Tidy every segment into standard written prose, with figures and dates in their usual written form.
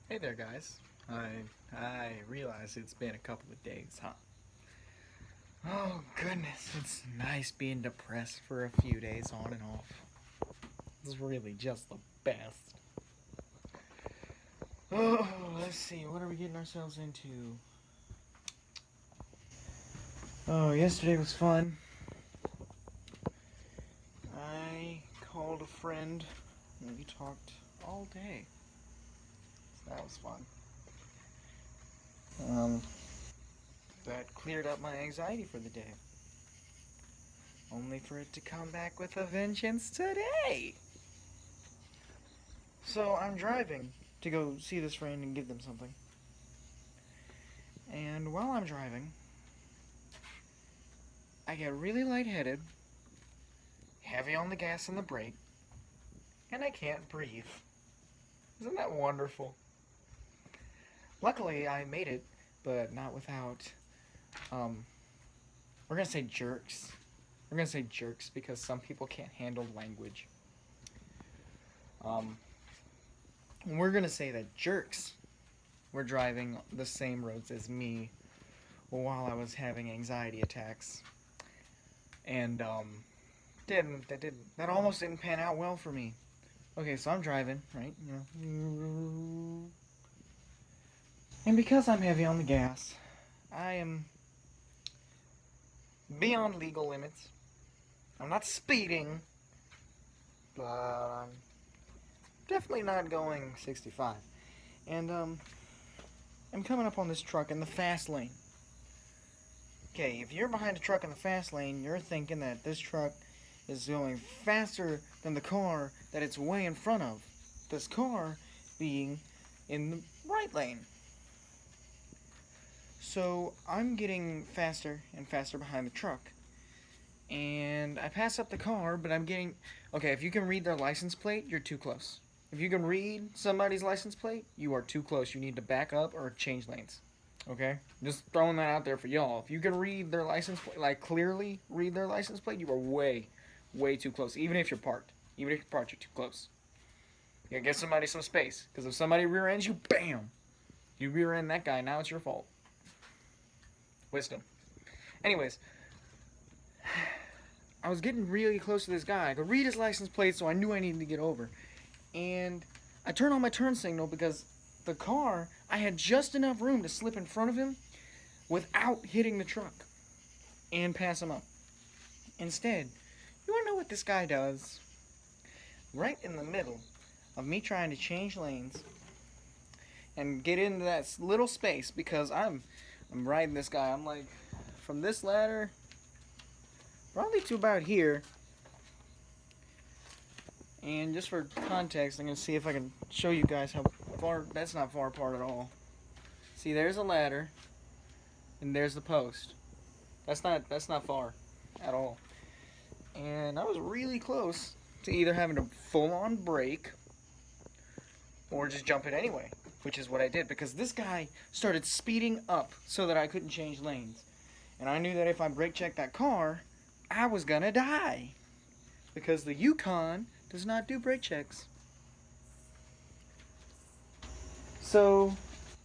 Hey there, guys. I realize it's been a couple of days, huh? Oh goodness, it's nice being depressed for a few days on and off. It's really just the best. Oh, let's see. What are we getting ourselves into? Oh, yesterday was fun. I called a friend and we talked all day. So that was fun. Um, that cleared up my anxiety for the day. Only for it to come back with a vengeance today. So I'm driving to go see this friend and give them something. And while I'm driving, I get really lightheaded, heavy on the gas and the brake, and I can't breathe. Isn't that wonderful? Luckily, I made it, but not without, um, we're gonna say jerks. We're gonna say jerks because some people can't handle language. Um, we're gonna say that jerks were driving the same roads as me while I was having anxiety attacks. And, that almost didn't pan out well for me. Okay, so I'm driving, right? And because I'm heavy on the gas, I am beyond legal limits. I'm not speeding, but I'm definitely not going 65. And I'm coming up on this truck in the fast lane. Okay, if you're behind a truck in the fast lane, you're thinking that this truck is going faster than the car that it's way in front of. This car being in the right lane. So I'm getting faster and faster behind the truck. And I pass up the car, but I'm getting. Okay, if you can read their license plate, you're too close. If you can read somebody's license plate, you are too close. You need to back up or change lanes. Okay? Just throwing that out there for y'all. If you can read their license plate, like clearly read their license plate, you are way, way too close. Even if you're parked. Even if you're parked, you're too close. You gotta give somebody some space. Because if somebody rear ends you, bam! You rear end that guy, now it's your fault. Wisdom. Anyways, I was getting really close to this guy. I could read his license plate, so I knew I needed to get over. And I turned on my turn signal because the car, I had just enough room to slip in front of him without hitting the truck and pass him up. Instead, you wanna know what this guy does? Right in the middle of me trying to change lanes and get into that little space because I'm riding this guy. I'm like from this ladder probably to about here. And just for context, I'm gonna see if I can show you guys how far. That's not far apart at all. See, there's a ladder, and there's the post. That's not far at all. And I was really close to either having to full on brake or just jump it anyway, which is what I did because this guy started speeding up so that I couldn't change lanes. And I knew that if I brake checked that car, I was gonna die because the Yukon does not do brake checks. So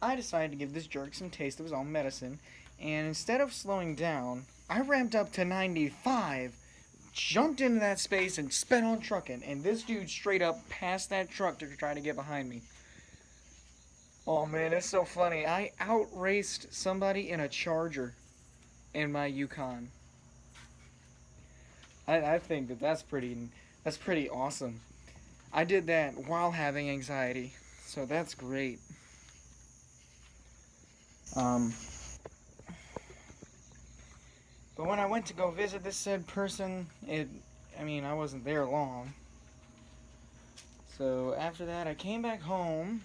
I decided to give this jerk some taste of his own medicine, and instead of slowing down, I ramped up to 95, jumped into that space, and sped on trucking. And this dude straight up passed that truck to try to get behind me. Oh man, it's so funny. I outraced somebody in a Charger in my Yukon. I think that's pretty awesome. I did that while having anxiety, so that's great. Um, but when I went to go visit this said person, I wasn't there long. So after that, I came back home.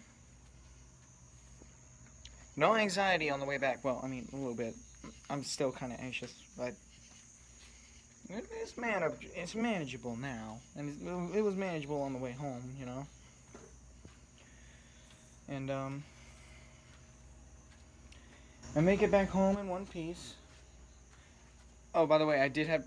No anxiety on the way back. Well, a little bit. I'm still kind of anxious, but it's manageable now, and it was manageable on the way home. And I make it back home in one piece. Oh, by the way, I did have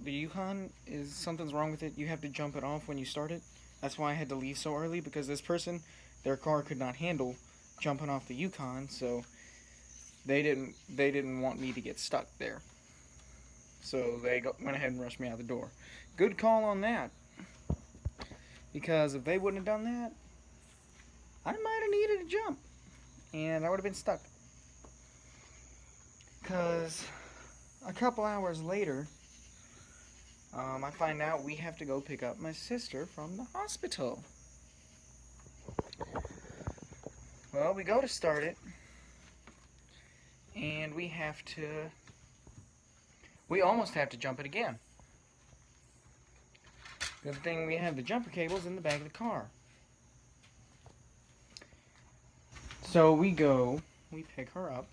the Yukon. Is something's wrong with it? You have to jump it off when you start it. That's why I had to leave so early because this person, their car could not handle jumping off the Yukon, so they didn't want me to get stuck there. So went ahead and rushed me out the door. Good call on that, because if they wouldn't have done that, I might have needed a jump, and I would have been stuck. Because a couple hours later, I find out we have to go pick up my sister from the hospital. Well, we go to start it, and we almost have to jump it again. Good thing we have the jumper cables in the back of the car. So we pick her up,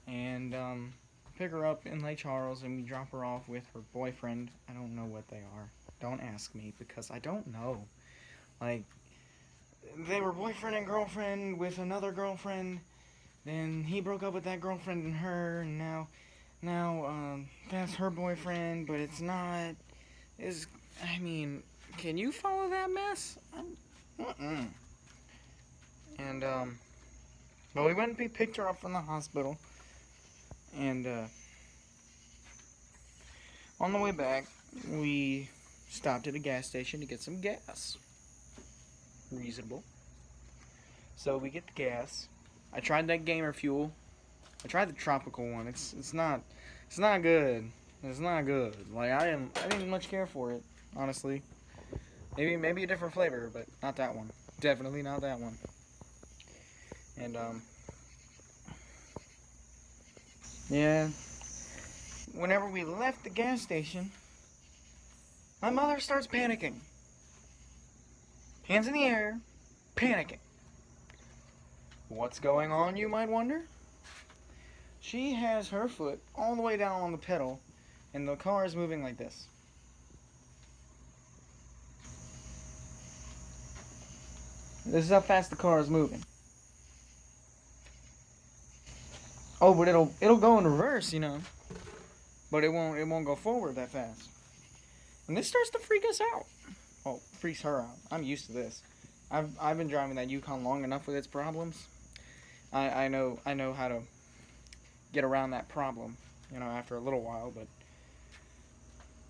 and pick her up in Lake Charles, and we drop her off with her boyfriend. I don't know what they are. Don't ask me, because I don't know. Like, they were boyfriend and girlfriend with another girlfriend, then he broke up with that girlfriend and her, and now that's her boyfriend, but it's not. Can you follow that mess? And well, we went and picked her up from the hospital, and on the way back, we stopped at a gas station to get some gas. Reasonable. So we get the gas. I tried that Gamer Fuel. I tried the tropical one. It's not good. It's not good. Like, I didn't much care for it, honestly. Maybe a different flavor, but not that one. Definitely not that one. And yeah. Whenever we left the gas station, my mother starts panicking. Hands in the air, panicking. What's going on, you might wonder? She has her foot all the way down on the pedal, and the car is moving like this. This is how fast the car is moving. Oh, but it'll go in reverse, you know. But it won't go forward that fast. And this starts to freak us out. Oh, freaks her out. I'm used to this. I've been driving that Yukon long enough with its problems. I know how to get around that problem, you know, after a little while, but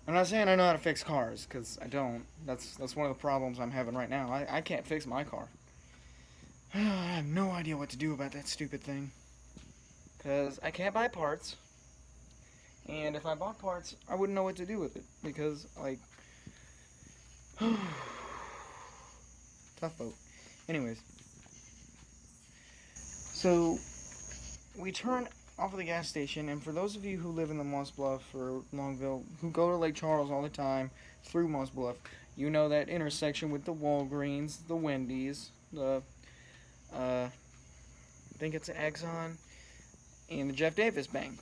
I'm not saying I know how to fix cars, because I don't. That's one of the problems I'm having right now. I can't fix my car. I have no idea what to do about that stupid thing, because I can't buy parts, and if I bought parts, I wouldn't know what to do with it, because, like, tough boat. Anyways, so we turn off of the gas station, and for those of you who live in the Moss Bluff or Longville, who go to Lake Charles all the time through Moss Bluff, you know that intersection with the Walgreens, the Wendy's, the I think it's an Exxon, and the Jeff Davis Bank.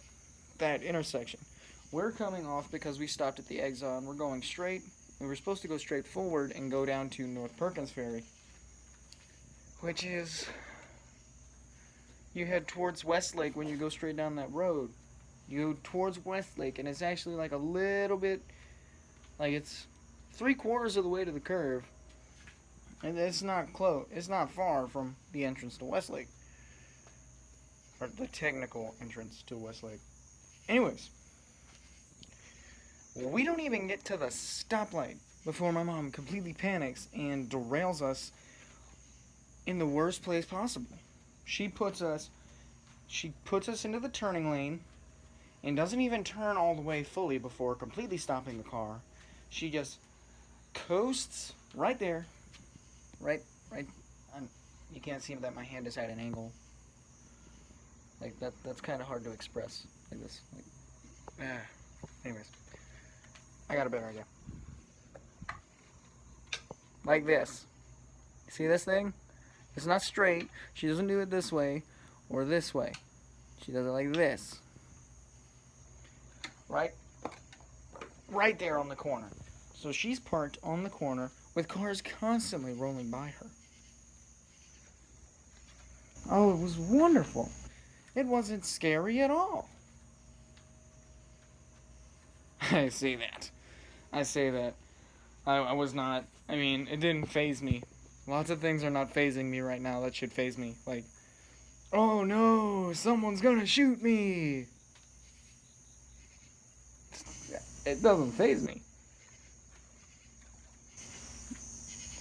That intersection. We're coming off because we stopped at the Exxon. We're going straight. We were supposed to go straight forward and go down to North Perkins Ferry, which is, you head towards Westlake when you go straight down that road. You go towards Westlake, and it's actually like a little bit, like it's 3/4 of the way to the curve. And it's not close. It's not far from the entrance to Westlake. Or the technical entrance to Westlake. Anyways, we don't even get to the stoplight before my mom completely panics and derails us in the worst place possible. She puts us into the turning lane and doesn't even turn all the way fully before completely stopping the car. She just coasts right there. Right. You can't see that my hand is at an angle. Like that's kind of hard to express like this. Anyways, I got a better idea. Like this. See this thing? It's not straight. She doesn't do it this way or this way. She does it like this. Right there on the corner. So she's parked on the corner with cars constantly rolling by her. Oh, it was wonderful. It wasn't scary at all. I say that. I was not. I mean, it didn't faze me Lots of things are not phasing me right now that should phase me. Like, oh no, someone's gonna shoot me. It doesn't phase me.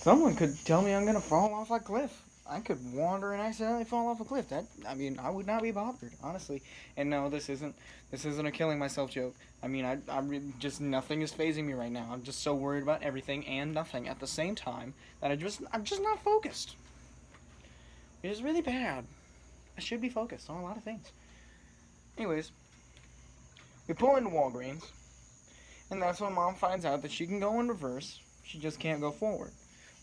Someone could tell me I'm gonna fall off a cliff. I could wander and accidentally fall off a cliff. I would not be bothered, honestly. And no, this isn't a killing myself joke. I mean, just nothing is phasing me right now. I'm just so worried about everything and nothing at the same time that I'm just not focused. It is really bad. I should be focused on a lot of things. Anyways, we pull into Walgreens, and that's when Mom finds out that she can go in reverse. She just can't go forward.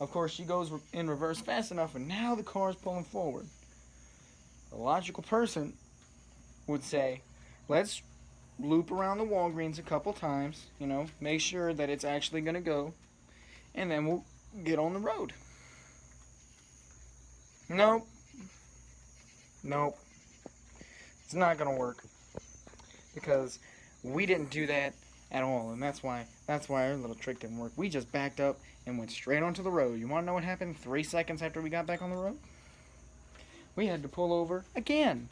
Of course, she goes in reverse fast enough, and now the car is pulling forward. A logical person would say, let's loop around the Walgreens a couple times, make sure that it's actually going to go, and then we'll get on the road. Nope. It's not going to work. Because we didn't do that at all, and that's why our little trick didn't work. We just backed up and went straight onto the road. You want to know what happened 3 seconds after we got back on the road? We had to pull over again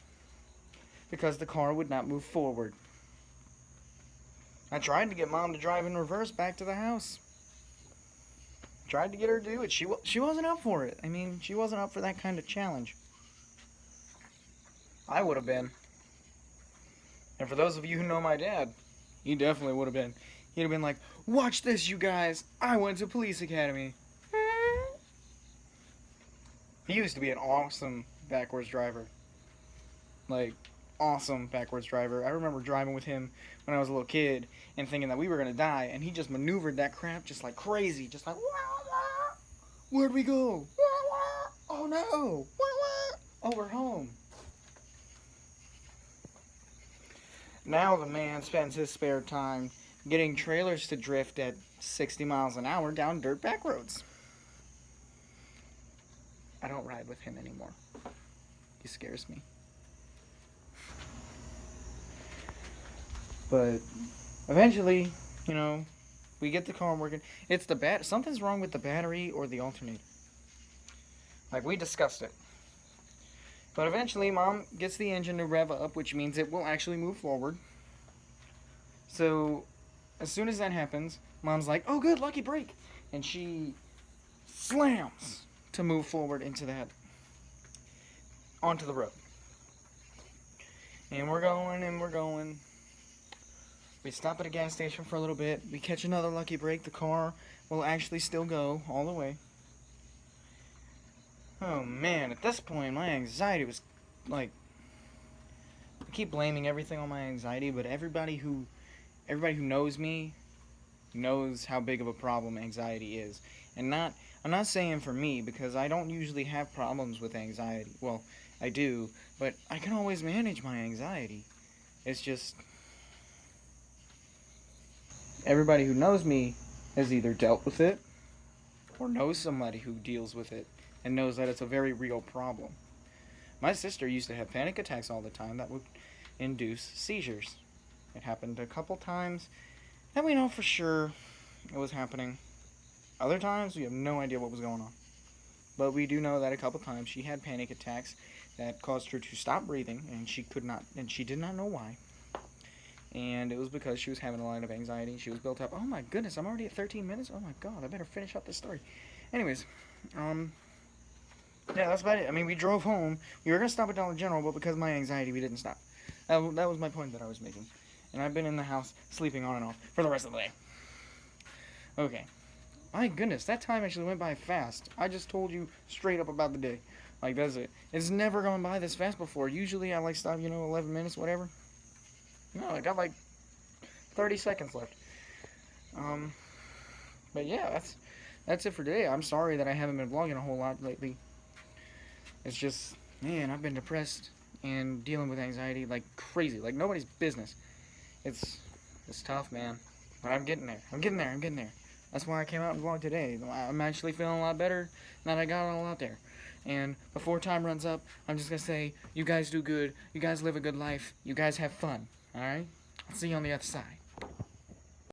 because the car would not move forward. I tried to get Mom to drive in reverse back to the house. Tried to get her to do it. She wasn't up for it. I mean, she wasn't up for that kind of challenge. I would have been. And for those of you who know my dad, he definitely would have been. He'd have been like, watch this, you guys. I went to police academy. He used to be an awesome backwards driver. Like, awesome backwards driver. I remember driving with him when I was a little kid and thinking that we were going to die. And he just maneuvered that crap just like crazy. Just like, where'd we go? Oh, no. Oh, we're home. Now the man spends his spare time getting trailers to drift at 60 miles an hour down dirt back roads. I don't ride with him anymore. He scares me. But eventually, we get the car working. It's something's wrong with the battery or the alternator. Like, we discussed it. But eventually, Mom gets the engine to rev up, which means it will actually move forward. So, as soon as that happens, Mom's like, oh good, lucky break. And she slams to move forward onto the road. And we're going. We stop at a gas station for a little bit. We catch another lucky break. The car will actually still go all the way. Oh man, at this point my anxiety was like, I keep blaming everything on my anxiety, but everybody who knows me knows how big of a problem anxiety is. And I'm not saying for me, because I don't usually have problems with anxiety. Well, I do, but I can always manage my anxiety. It's just everybody who knows me has either dealt with it or knows somebody who deals with it and knows that it's a very real problem. My sister used to have panic attacks all the time that would induce seizures. It happened a couple times, and we know for sure it was happening. Other times, we have no idea what was going on. But we do know that a couple times she had panic attacks that caused her to stop breathing, and she did not know why. And it was because she was having a lot of anxiety. She was built up. Oh my goodness, I'm already at 13 minutes? Oh my god, I better finish up this story. Anyways, yeah, that's about it. I mean, we drove home. We were going to stop at Dollar General, but because of my anxiety, we didn't stop. That was my point that I was making. And I've been in the house sleeping on and off for the rest of the day. Okay. My goodness, that time actually went by fast. I just told you straight up about the day. Like, that's it. It's never gone by this fast before. Usually I stop, 11 minutes, whatever. No, I got 30 seconds left. But yeah, that's it for today. I'm sorry that I haven't been vlogging a whole lot lately. It's just, man, I've been depressed and dealing with anxiety like crazy, like nobody's business. It's tough, man. But I'm getting there. That's why I came out and vlogged today. I'm actually feeling a lot better now that I got it all out there. And before time runs up, I'm just going to say, you guys do good. You guys live a good life. You guys have fun. Alright? I'll see you on the other side.